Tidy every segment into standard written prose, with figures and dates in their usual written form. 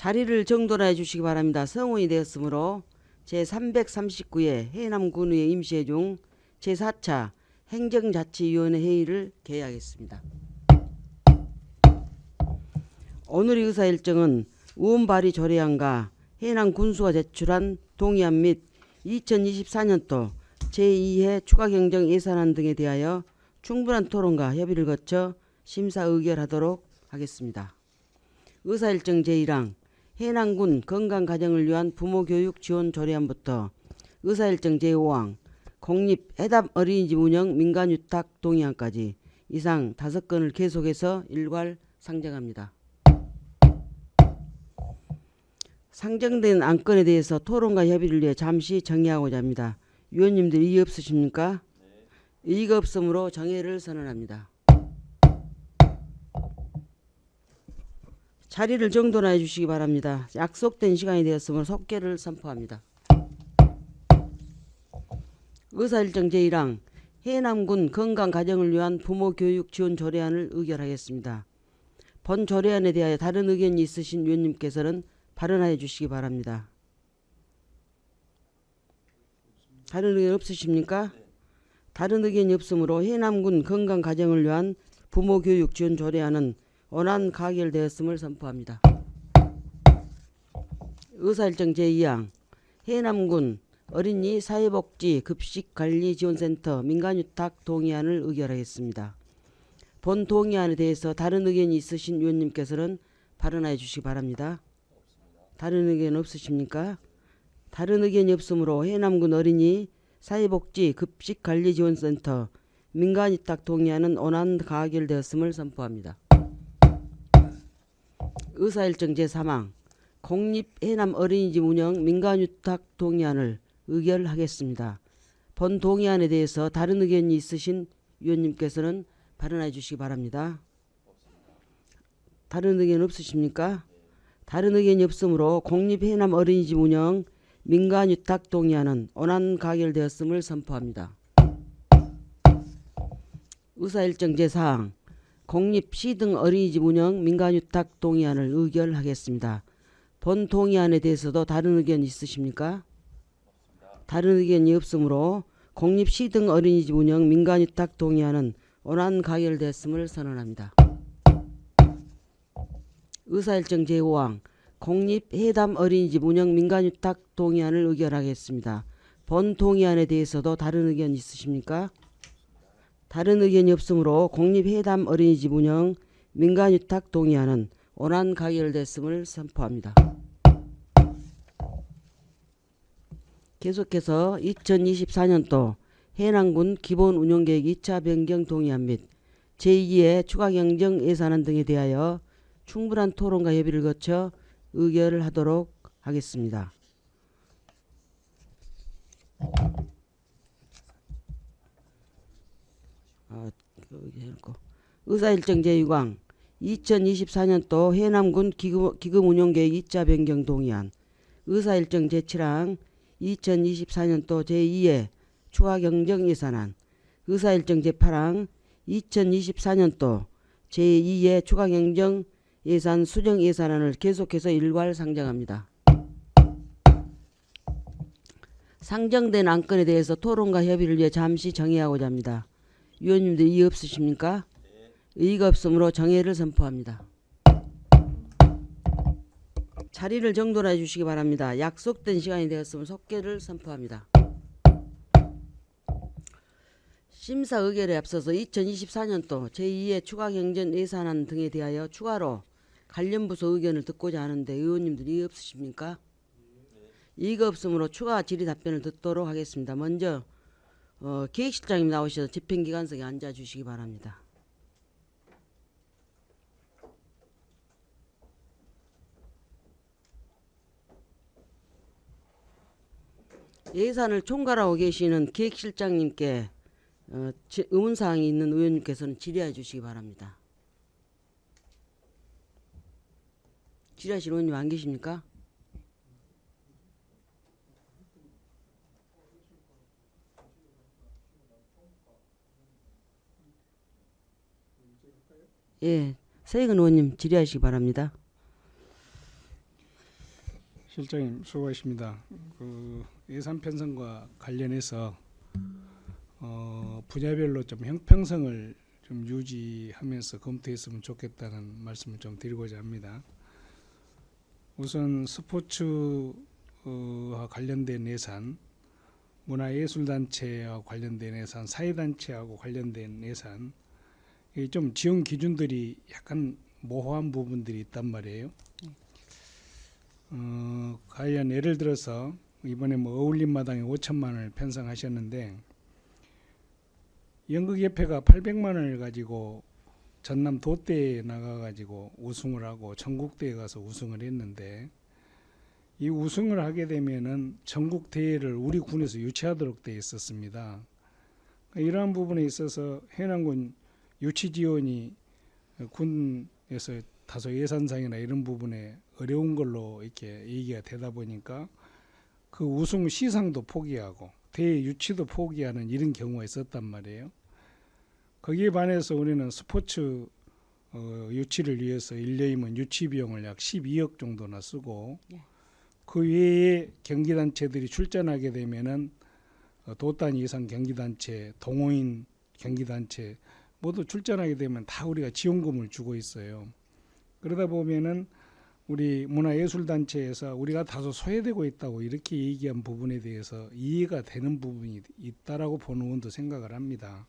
자리를 정돈해 주시기 바랍니다. 성원이 되었으므로 제339회 해남군의 임시회 중 제4차 행정자치위원회 회의를 개회하겠습니다. 오늘의 의사일정은 우원발의 조례안과 해남군수가 제출한 동의안 및 2024년도 제2회 추가경정 예산안 등에 대하여 충분한 토론과 협의를 거쳐 심사 의결하도록 하겠습니다. 의사일정 제1항 해남군 건강가정을 위한 부모교육 지원 조례안부터 의사일정 제5항 공립해답 어린이집 운영 민간위탁 동의안까지 이상 5건을 계속해서 일괄 상정합니다. 상정된 안건에 대해서 토론과 협의를 위해 잠시 정의하고자 합니다. 위원님들 이의 없으십니까? 네. 이의가 없으므로 정의를 선언합니다. 자리를 정돈해 주시기 바랍니다. 약속된 시간이 되었으므로 속개를 선포합니다. 의사일정 제1항 해남군 건강가정을 위한 부모교육 지원 조례안을 의결하겠습니다. 본 조례안에 대하여 다른 의견이 있으신 위원님께서는 발언하여 주시기 바랍니다. 다른 의견 없으십니까? 다른 의견이 없으므로 해남군 건강가정을 위한 부모교육 지원 조례안은 원안 가결되었음을 선포합니다. 의사일정 제2항 해남군 어린이 사회복지 급식관리지원센터 민간위탁 동의안을 의결하겠습니다. 본 동의안에 대해서 다른 의견이 있으신 위원님께서는 발언하여 주시기 바랍니다. 다른 의견 없으십니까? 다른 의견이 없으므로 해남군 어린이 사회복지 급식관리지원센터 민간위탁 동의안은 원안 가결되었음을 선포합니다. 의사일정 제3항 공립해남 어린이집 운영 민간위탁 동의안을 의결하겠습니다. 본 동의안에 대해서 다른 의견이 있으신 위원님께서는 발언해 주시기 바랍니다. 다른 의견 없으십니까? 다른 의견이 없으므로 공립해남 어린이집 운영 민간위탁 동의안은 원안 가결되었음을 선포합니다. 의사일정 제4항 공립시 등 어린이집 운영 민간위탁 동의안을 의결하겠습니다. 본 동의안에 대해서도 다른 의견 있으십니까? 다른 의견이 없으므로 공립시 등 어린이집 운영 민간위탁 동의안은 원안 가결되었음을 선언합니다. 의사일정 제5항 공립해담 어린이집 운영 민간위탁 동의안을 의결하겠습니다. 본 동의안에 대해서도 다른 의견 있으십니까? 다른 의견이 없으므로 공립해담 어린이집 운영 민간위탁 동의안은 원안 가결됐음을 선포합니다. 계속해서 2024년도 해남군 기본운영계획 2차 변경 동의안 및 제2의 추가경정 예산안 등에 대하여 충분한 토론과 협의를 거쳐 의결을 하도록 하겠습니다. 의사일정 제6항 2024년도 해남군 기금운용계획 2차 변경 동의안 의사일정 제7항 2024년도 제2의 추가경정 예산안 의사일정 제8항 2024년도 제2의 추가경정 예산 수정 예산안을 계속해서 일괄 상정합니다. 상정된 안건에 대해서 토론과 협의를 위해 잠시 정의하고자 합니다. 위원님들 이의 없으십니까? 의의가 없으므로 정의를 선포합니다. 자리를 정돈해 주시기 바랍니다. 약속된 시간이 되었으면 속개를 선포합니다. 심사 의결에 앞서서 2024년도 제2의 추가경정 예산안 등에 대하여 추가로 관련 부서 의견을 듣고자 하는데 의원님들 이의 없으십니까? 이의가 없으므로 추가 질의 답변을 듣도록 하겠습니다. 먼저 기획실장님 나오셔서 집행기관석에 앉아주시기 바랍니다. 예산을 총괄하고 계시는 기획실장님께 의문사항이 있는 의원님께서는 질의해 주시기 바랍니다. 질의하실 의원님 안 계십니까? 예, 서희근 의원님 질의하시기 바랍니다. 실장님 수고하십니다. 그 예산 편성과 관련해서 분야별로 좀 형평성을 좀 유지하면서 검토했으면 좋겠다는 말씀을 좀 드리고자 합니다. 우선 스포츠와 관련된 예산, 문화예술단체와 관련된 예산, 사회단체하고 관련된 예산, 이게 좀 지원 기준들이 약간 모호한 부분들이 있단 말이에요. 과연 예를 들어서 이번에 뭐 어울림마당에 5천만 원을 편성하셨는데 연극협회가 800만 원을 가지고 전남 도대에 나가가지고 우승을 하고 전국대회 가서 우승을 했는데 이 우승을 하게 되면은 전국대회를 우리 군에서 유치하도록 되어 있었습니다. 이러한 부분에 있어서 해남군 유치 지원이 군에서 다소 예산상이나 이런 부분에 어려운 걸로 이렇게 얘기가 되다 보니까 그 우승 시상도 포기하고 대회 유치도 포기하는 이런 경우가 있었단 말이에요. 거기에 반해서 우리는 스포츠 유치를 위해서 1년이면 유치 비용을 약 12억 정도나 쓰고 그 외에 경기단체들이 출전하게 되면은 도단 이상 경기단체, 동호인 경기단체 모두 출전하게 되면 다 우리가 지원금을 주고 있어요. 그러다 보면은 우리 문화예술단체에서 우리가 다소 소외되고 있다고 이렇게 얘기한 부분에 대해서 이해가 되는 부분이 있다라고 보는 원도 생각을 합니다.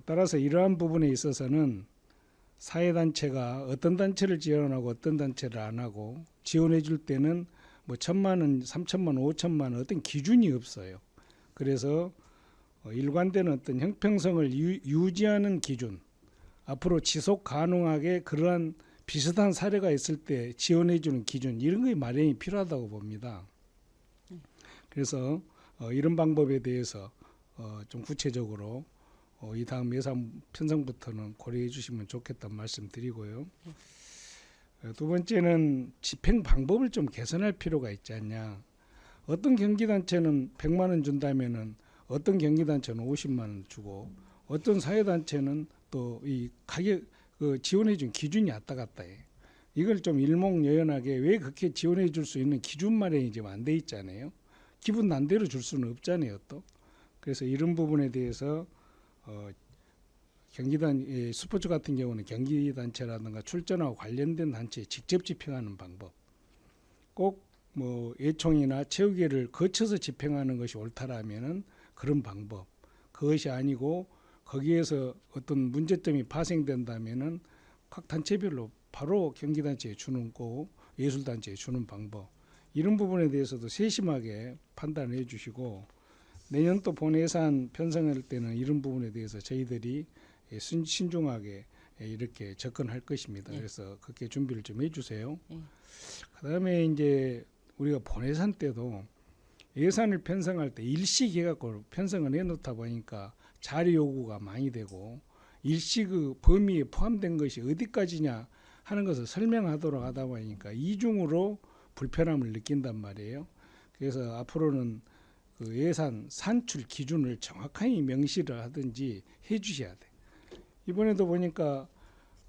따라서 이러한 부분에 있어서는 사회단체가 어떤 단체를 지원하고 어떤 단체를 안 하고 지원해 줄 때는 뭐 1,000만 원, 3,000만 원, 5,000만 원 어떤 기준이 없어요. 그래서 일관되는 어떤 형평성을 유지하는 기준, 앞으로 지속 가능하게 그러한 비슷한 사례가 있을 때 지원해 주는 기준 이런 것이 마련이 필요하다고 봅니다. 그래서 이런 방법에 대해서 좀 구체적으로 이 다음 예산 편성부터는 고려해 주시면 좋겠다는 말씀 드리고요. 두 번째는 집행 방법을 좀 개선할 필요가 있지 않냐. 어떤 경기단체는 100만 원 준다면은 어떤 경기단체는 50만 원 주고 어떤 사회단체는 또 이 가격 지원해 준 기준이 왔다 갔다 해. 이걸 좀 일목요연하게 왜 그렇게 지원해 줄 수 있는 기준 마련이 지금 안 돼 있잖아요. 기분 난대로 줄 수는 없잖아요 또. 그래서 이런 부분에 대해서 스포츠 같은 경우는 경기단체라든가 출전하고 관련된 단체에 직접 집행하는 방법, 꼭 뭐 예총이나 체육회를 거쳐서 집행하는 것이 옳다라면은 그런 방법, 그것이 아니고 거기에서 어떤 문제점이 발생된다면은 각 단체별로 바로 경기단체에 주는 거, 예술단체에 주는 방법, 이런 부분에 대해서도 세심하게 판단해 주시고 내년 또 본 예산 편성할 때는 이런 부분에 대해서 저희들이 신중하게 이렇게 접근할 것입니다. 그래서 그렇게 준비를 좀 해주세요. 그다음에 이제 우리가 본 예산 때도 예산을 편성할 때 일시계획으로 편성을 해놓다 보니까 자료 요구가 많이 되고 일시 그 범위에 포함된 것이 어디까지냐 하는 것을 설명하도록 하다 보니까 이중으로 불편함을 느낀단 말이에요. 그래서 앞으로는 그 예산 산출 기준을 정확하게 명시를 하든지 해주셔야 돼. 이번에도 보니까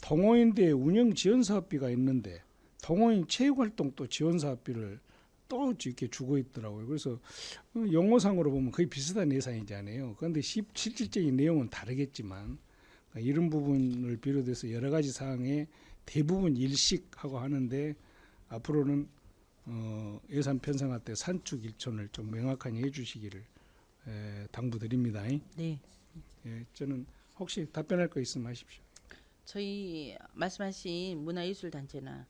동호인대 운영 지원 사업비가 있는데 동호인 체육활동 또 지원 사업비를 또 이렇게 주고 있더라고요. 그래서 용어상으로 보면 거의 비슷한 예산이잖아요. 그런데 실질적인 내용은 다르겠지만 이런 부분을 비롯해서 여러 가지 사항에 대부분 일식하고 하는데 앞으로는 예산 편성할 때 산축 일촌을 좀 명확하게 해주시기를 당부드립니다. 네. 예, 저는 혹시 답변할 거 있으면 하십시오. 저희 말씀하신 문화예술단체나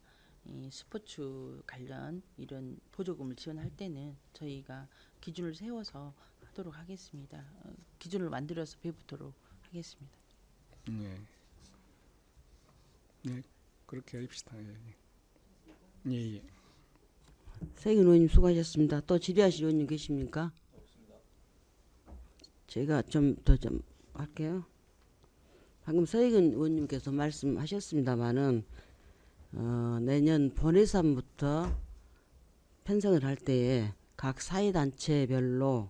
이 스포츠 관련 이런 보조금을 지원할 때는 저희가 기준을 세워서 하도록 하겠습니다. 기준을 만들어서 배부토록 하겠습니다. 네. 네, 그렇게 합시다. 예, 예. 예. 세균 의원님 수고하셨습니다. 또 질의하실 의원님 계십니까? 제가 좀 더 좀 할게요. 방금 서희근 의원님께서 말씀하셨습니다마는 내년 본예산부터 편성을 할 때에 각 사회단체별로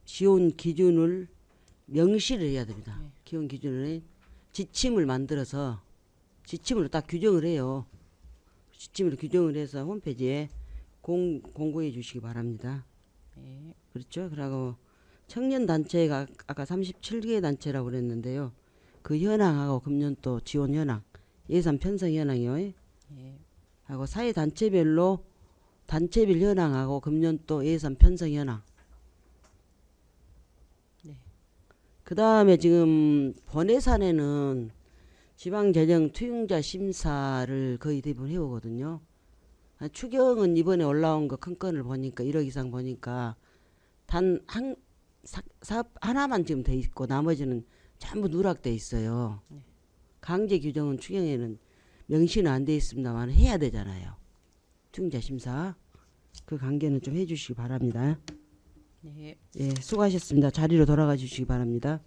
지원 기준을 명시를 해야 됩니다. 네. 기원 기준을 지침을 만들어서 지침으로 딱 규정을 해요. 지침으로 규정을 해서 홈페이지에 공고해 주시기 바랍니다. 네. 그렇죠? 그리고 청년 단체가 아까 37개 단체라고 그랬는데요. 그 현황하고 금년도 지원 현황, 예산 편성 현황이요. 네. 하고 사회 단체별로 단체별 현황하고 금년도 예산 편성 현황. 네. 그 다음에 지금 번외산에는 지방재정 투용자 심사를 거의 대부분 해오거든요. 추경은 이번에 올라온 거 큰 건을 보니까 1억 이상 보니까 단 한 사업 하나만 지금 돼 있고 나머지는 전부 누락돼 있어요. 네. 강제 규정은 추경에는 명시는 안 돼 있습니다만 해야 되잖아요. 투용자 심사 그 관계는 좀 해주시기 바랍니다. 네. 예, 수고하셨습니다. 자리로 돌아가 주시기 바랍니다.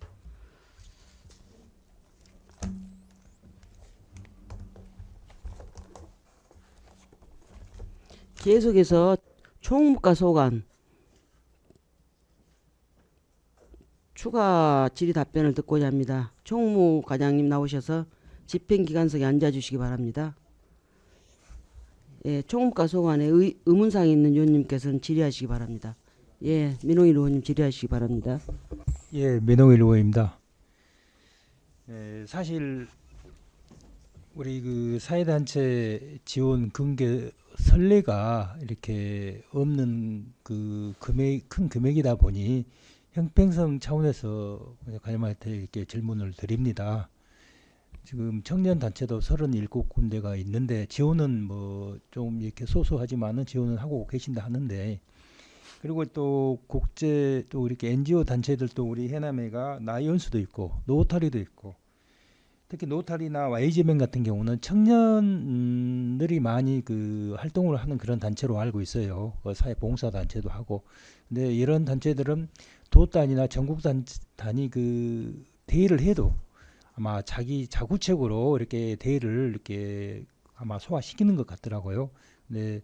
계속해서 총무과 소관 추가 질의 답변을 듣고자 합니다. 총무과장님 나오셔서 집행기관석에 앉아주시기 바랍니다. 예, 총무과 소관에 의문사항이 있는 의원님께서는 질의하시기 바랍니다. 예, 민홍일 의원님 질의하시기 바랍니다. 예, 민홍일 의원입니다. 사실 우리 그 사회단체 지원 금액 선례가 이렇게 없는 그 큰 금액이다 보니 형평성 차원에서 과장님한테 이렇게 질문을 드립니다. 지금 청년 단체도 37군데가 있는데 지원은 뭐 좀 이렇게 소소하지만은 지원을 하고 계신다 하는데, 그리고 또 국제 또 이렇게 NGO 단체들도 우리 해남에가 나이언스도 있고 노타리도 있고, 특히 노타리나 YG맨 같은 경우는 청년들이 많이 그 활동을 하는 그런 단체로 알고 있어요. 사회 봉사 단체도 하고. 근데 이런 단체들은 도 단위나 전국 단위 그 대회를 해도 아마 자기 자구책으로 이렇게 대회를 이렇게 아마 소화시키는 것 같더라고요. 근데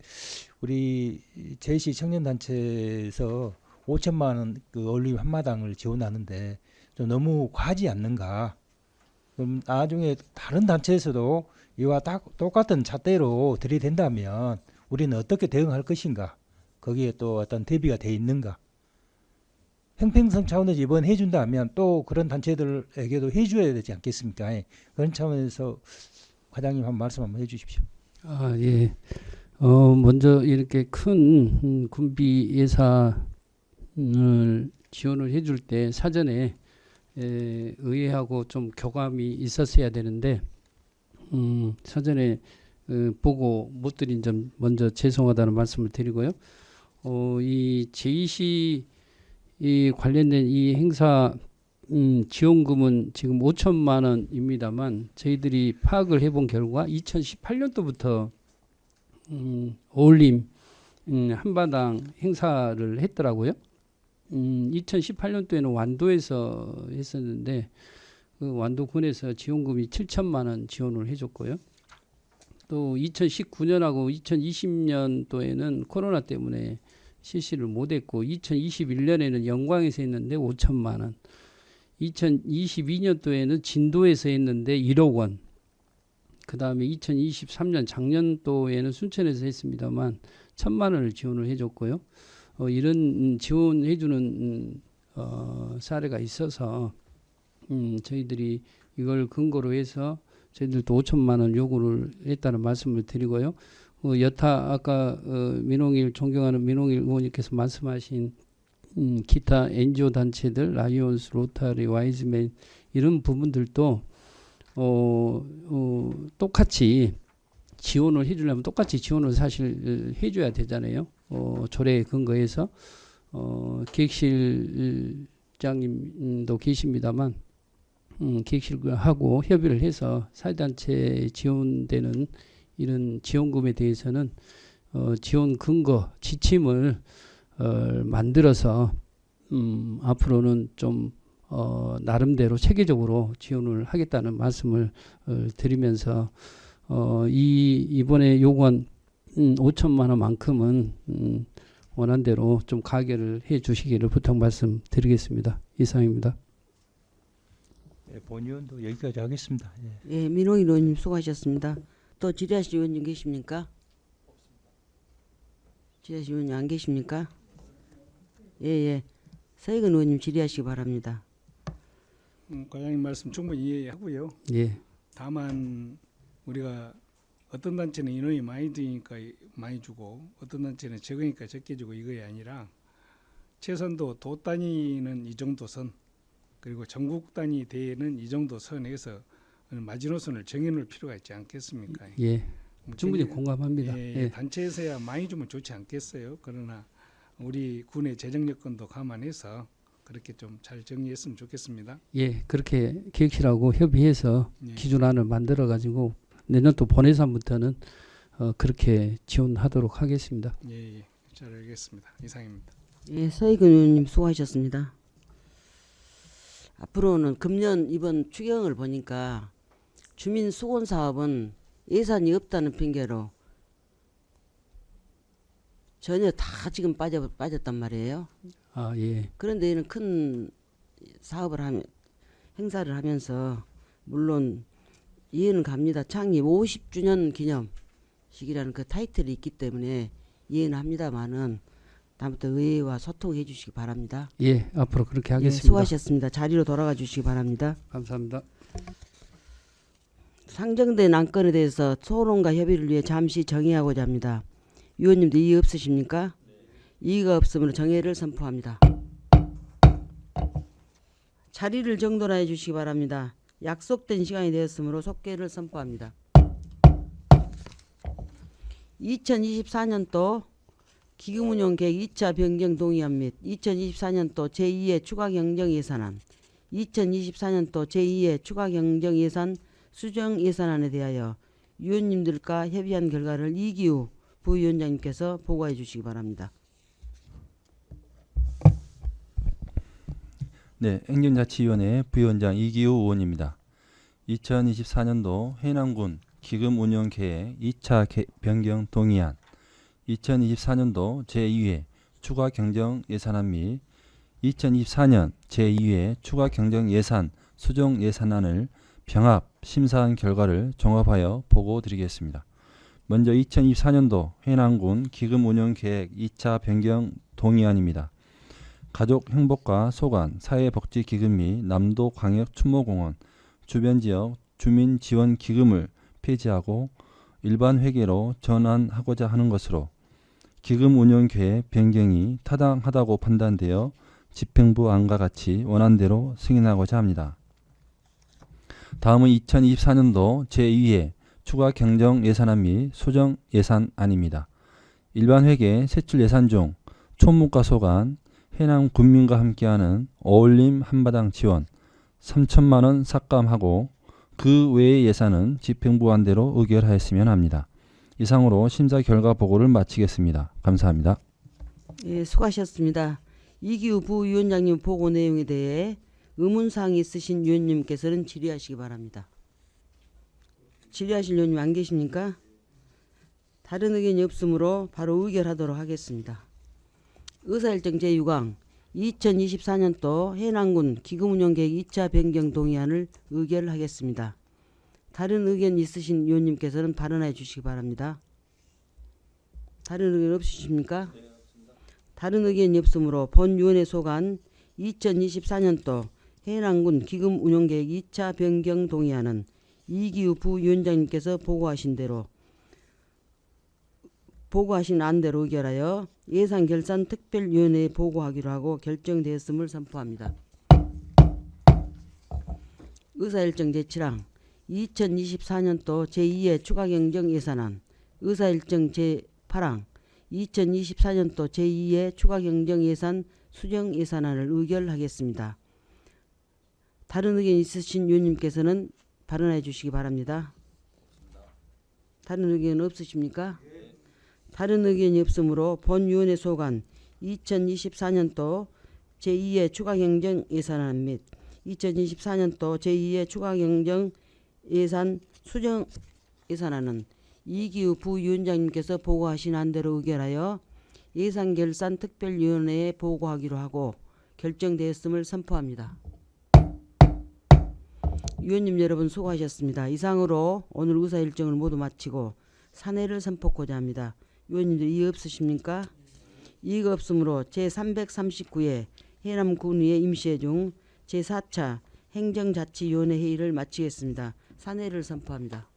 우리 제시 청년 단체에서 5천만 원 그 올림 한마당을 지원하는데 좀 너무 과하지 않는가? 그럼 나중에 다른 단체에서도 이와 똑같은 잣대로 들이댄다면 우리는 어떻게 대응할 것인가? 거기에 또 어떤 대비가 돼 있는가? 형평성 차원에서 이번 해준다면 또 그런 단체들에게도 해줘야 되지 않겠습니까? 그런 차원에서 과장님 한 말씀 한번 해주십시오. 아, 예. 먼저 이렇게 큰 군비 예산을 지원을 해줄 때 사전에 의회하고 좀 교감이 있었어야 되는데 사전에 보고 못 드린 점 먼저 죄송하다는 말씀을 드리고요. 이 제2시 이 관련된 이 행사 지원금은 지금 5천만 원입니다만 저희들이 파악을 해본 결과 2018년도부터 어울림 한마당 행사를 했더라고요. 2018년도에는 완도에서 했었는데 그 완도군에서 지원금이 7천만 원 지원을 해줬고요. 또 2019년하고 2020년도에는 코로나 때문에 실시를 못했고 2021년에는 영광에서 했는데 5천만 원, 2022년도에는 진도에서 했는데 1억 원, 그 다음에 2023년 작년도에는 순천에서 했습니다만 1,000만 원을 지원을 해줬고요. 이런 지원해주는 사례가 있어서 저희들이 이걸 근거로 해서 저희들도 5천만 원 요구를 했다는 말씀을 드리고요. 여타 아까 존경하는 민홍일 의원님께서 말씀하신 기타 NGO 단체들, 라이온스, 로타리, 와이즈맨 이런 부분들도 똑같이 지원을 해주려면 똑같이 지원을 사실 해줘야 되잖아요. 조례에 근거해서 기획실장님도 계십니다만 기획실하고 협의를 해서 사회단체에 지원되는 이런 지원금에 대해서는 지원 근거 지침을 만들어서 앞으로는 좀 나름대로 체계적으로 지원을 하겠다는 말씀을 드리면서 이번에 요구한 5천만 원만큼은 원한대로 좀 가결을 해 주시기를 부탁 말씀드리겠습니다. 이상입니다. 본의원도 여기까지 하겠습니다. 예, 민홍일 의원님 수고하셨습니다. 또 질의하실 의원님 계십니까? 질의하실 의원님 안 계십니까? 예예. 서희근 의원님 질의하시기 바랍니다. 과장님 말씀 충분히 이해하고요. 예. 다만 우리가 어떤 단체는 인원이 많이 드니까 많이 주고 어떤 단체는 적으니까 적게 주고 이거이 아니라 최선도 도 단위는 이 정도 선 그리고 전국 단위 대회는 이 정도 선에서 마지노선을 정해놓을 필요가 있지 않겠습니까? 예. 뭐 충분히 정해- 공감합니다. 예, 예. 단체에서야 많이 주면 좋지 않겠어요. 그러나 우리 군의 재정 여건도 감안해서 그렇게 좀 잘 정리했으면 좋겠습니다. 예. 그렇게 기획실하고 협의해서 예. 기준안을 만들어 가지고 내년도 본예산부터는 그렇게 지원하도록 하겠습니다. 예, 예. 잘 알겠습니다. 이상입니다. 예, 서희근 의원님 수고하셨습니다. 앞으로는 금년 이번 추경을 보니까 주민 수곤 사업은 예산이 없다는 핑계로 전혀 다 지금 빠졌단 말이에요. 아, 예. 그런데 이는 큰 사업을 하면 행사를 하면서 물론 이해는 갑니다. 창립 50주년 기념식이라는 그 타이틀이 있기 때문에 이해는 합니다만은 다음부터 의회와 소통해 주시기 바랍니다. 예. 앞으로 그렇게 예, 하겠습니다. 수고하셨습니다. 자리로 돌아가 주시기 바랍니다. 감사합니다. 상정된 안건에 대해서 토론과 협의를 위해 잠시 정의하고자 합니다. 위원님들 이의 없으십니까? 이의가 없으므로 정의를 선포합니다. 자리를 정돈해 주시기 바랍니다. 약속된 시간이 되었으므로 속개를 선포합니다. 2024년도 기금운용 계획 2차 변경 동의안 및 2024년도 제2의 추가 경정 예산안, 2024년도 제2의 추가 경정 예산 수정 예산안에 대하여 위원님들과 협의한 결과를 이기우 부위원장님께서 보고해 주시기 바랍니다. 네, 행정자치위원회 부위원장 이기우 의원입니다. 2024년도 해남군 기금운용계획 2차 변경 동의안, 2024년도 제2회 추가 경정 예산안 및 2024년 제2회 추가 경정 예산 수정 예산안을 병합 심사한 결과를 종합하여 보고드리겠습니다. 먼저 2024년도 해남군 기금운용계획 2차 변경 동의안입니다. 가족행복과 소관, 사회복지기금 및 남도광역추모공원 주변지역 주민지원기금을 폐지하고 일반회계로 전환하고자 하는 것으로 기금운용계획 변경이 타당하다고 판단되어 집행부 안과 같이 원안대로 승인하고자 합니다. 다음은 2024년도 제2회 추가 경정 예산안 및 수정 예산안입니다. 일반회계 세출 예산 중 총무과 소관, 해남 군민과 함께하는 어울림 한마당 지원 3천만 원 삭감하고 그 외의 예산은 집행부안대로 의결하였으면 합니다. 이상으로 심사 결과 보고를 마치겠습니다. 감사합니다. 예, 수고하셨습니다. 이기우 부위원장님 보고 내용에 대해 의문사항이 있으신 위원님께서는 질의하시기 바랍니다. 질의하실 위원님 안 계십니까? 다른 의견이 없으므로 바로 의결하도록 하겠습니다. 의사일정 제6항 2024년도 해남군 기금운용계획 2차 변경 동의안을 의결하겠습니다. 다른 의견 있으신 위원님께서는 발언해 주시기 바랍니다. 다른 의견 없으십니까? 다른 의견이 없으므로 본위원회 소관 2024년도 해남군 기금운용계획 2차 변경 동의안은 이기우 부위원장님께서 보고하신 안대로 의결하여 예산결산특별위원회에 보고하기로 하고 결정되었음을 선포합니다. 의사일정 제7항 2024년도 제2의 추가경정 예산안, 의사일정 제8항 2024년도 제2의 추가경정 예산 수정 예산안을 의결하겠습니다. 다른 의견 있으신 위원님께서는 발언해 주시기 바랍니다. 다른 의견 없으십니까? 다른 의견이 없으므로 본위원회 소관 2024년도 제2의 추가경정 예산안 및 2024년도 제2의 추가경정 예산 수정 예산안은 이기우 부위원장님께서 보고하신 안대로 의결하여 예산결산특별위원회에 보고하기로 하고 결정되었음을 선포합니다. 위원님 여러분 수고하셨습니다. 이상으로 오늘 의사일정을 모두 마치고 사내를 선포하고자 합니다. 위원님들 이의 없으십니까? 이의가 없으므로 제339회 해남군의회 임시회중 제4차 행정자치위원회 회의를 마치겠습니다. 산회를 선포합니다.